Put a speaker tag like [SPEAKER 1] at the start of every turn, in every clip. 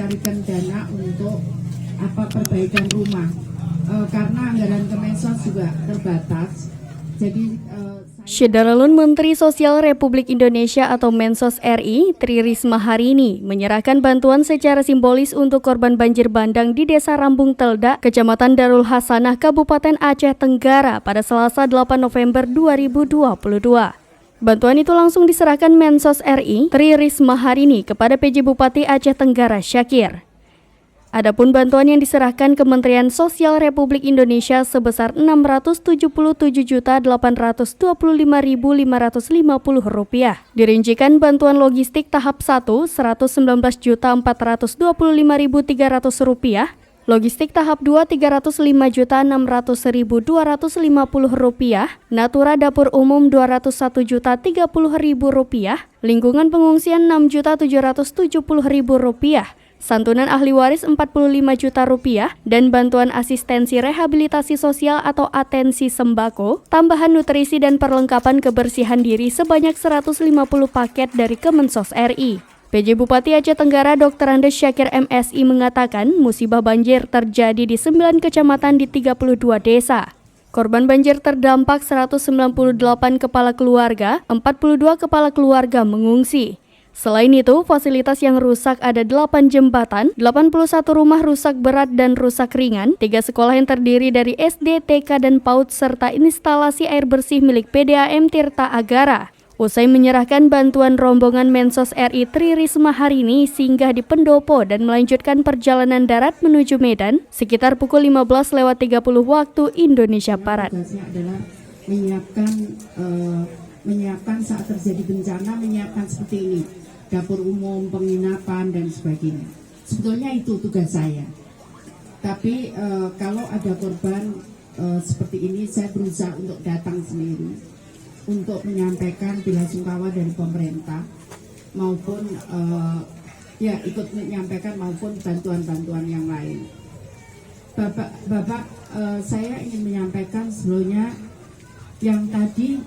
[SPEAKER 1] mencarikan dana untuk perbaikan rumah karena anggaran Kemensos juga terbatas. Jadi
[SPEAKER 2] Syederalun Menteri Sosial Republik Indonesia atau Mensos RI, Tri Risma hari ini menyerahkan bantuan secara simbolis untuk korban banjir bandang di Desa Rambung Teldak, Kecamatan Darul Hasanah, Kabupaten Aceh Tenggara pada Selasa 8 November 2022. Bantuan itu langsung diserahkan Mensos RI, Tri Risma hari ini kepada PJ Bupati Aceh Tenggara Syakir. Adapun bantuan yang diserahkan Kementerian Sosial Republik Indonesia sebesar Rp677.825.550. Dirincikan bantuan logistik tahap 1 Rp119.425.300, logistik tahap 2 Rp305.600.250, Natura Dapur Umum Rp201.030.000, lingkungan pengungsian Rp6.770.000, santunan ahli waris Rp45 juta, dan bantuan asistensi rehabilitasi sosial atau atensi sembako, tambahan nutrisi dan perlengkapan kebersihan diri sebanyak 150 paket dari Kemensos RI. PJ Bupati Aceh Tenggara Dr. Andes Syakir MSI mengatakan musibah banjir terjadi di 9 kecamatan di 32 desa. Korban banjir terdampak 198 kepala keluarga, 42 kepala keluarga mengungsi. Selain itu, fasilitas yang rusak ada 8 jembatan, 81 rumah rusak berat dan rusak ringan, 3 sekolah yang terdiri dari SD, TK, dan PAUD, serta instalasi air bersih milik PDAM Tirta Agara. Usai menyerahkan bantuan, rombongan Mensos RI Tri Risma hari ini singgah di Pendopo dan melanjutkan perjalanan darat menuju Medan sekitar pukul 15.30 waktu Indonesia Barat.
[SPEAKER 1] Tugasnya adalah menyiapkan saat terjadi bencana, menyiapkan seperti ini, dapur umum, penginapan, dan sebagainya. Sebetulnya itu tugas saya. Tapi kalau ada korban seperti ini, saya berusaha untuk datang sendiri untuk menyampaikan belasungkawa dari pemerintah maupun ikut menyampaikan maupun bantuan-bantuan yang lain. Bapak, saya ingin menyampaikan sebelumnya yang tadi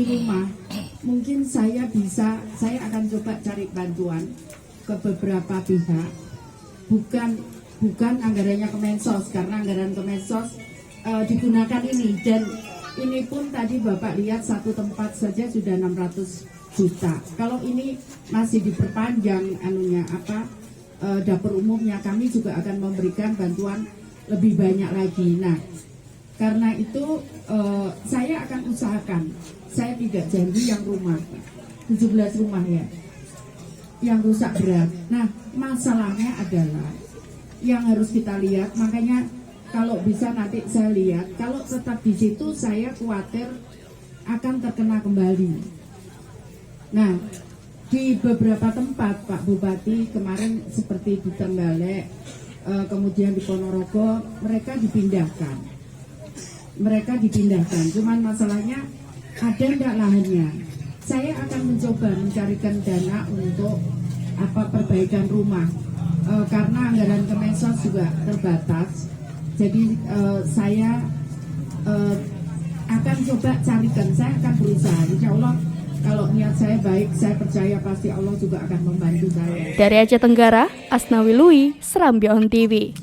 [SPEAKER 1] rumah, mungkin saya akan coba cari bantuan ke beberapa pihak, bukan anggarannya Kemensos, karena anggaran Kemensos digunakan ini, dan ini pun tadi Bapak lihat satu tempat saja sudah 600 juta. Kalau ini masih diperpanjang dapur umumnya, kami juga akan memberikan bantuan lebih banyak lagi. Nah, karena itu saya akan usahakan, saya tidak janji yang rumah, 17 rumah ya, yang rusak berat. Nah, masalahnya adalah yang harus kita lihat, makanya kalau bisa nanti saya lihat, kalau tetap di situ saya khawatir akan terkena kembali. Nah, di beberapa tempat Pak Bupati kemarin seperti di Trenggalek, kemudian di Ponorogo, mereka dipindahkan, cuman masalahnya ada enggak lahannya. Saya akan mencoba mencarikan dana untuk perbaikan rumah, karena anggaran Kemensos juga terbatas. Jadi saya akan coba carikan, saya akan berusaha. Insya Allah kalau niat saya baik, saya percaya pasti Allah juga akan membantu saya.
[SPEAKER 2] Dari Aceh Tenggara, Asnawi Lui, Serambi On TV.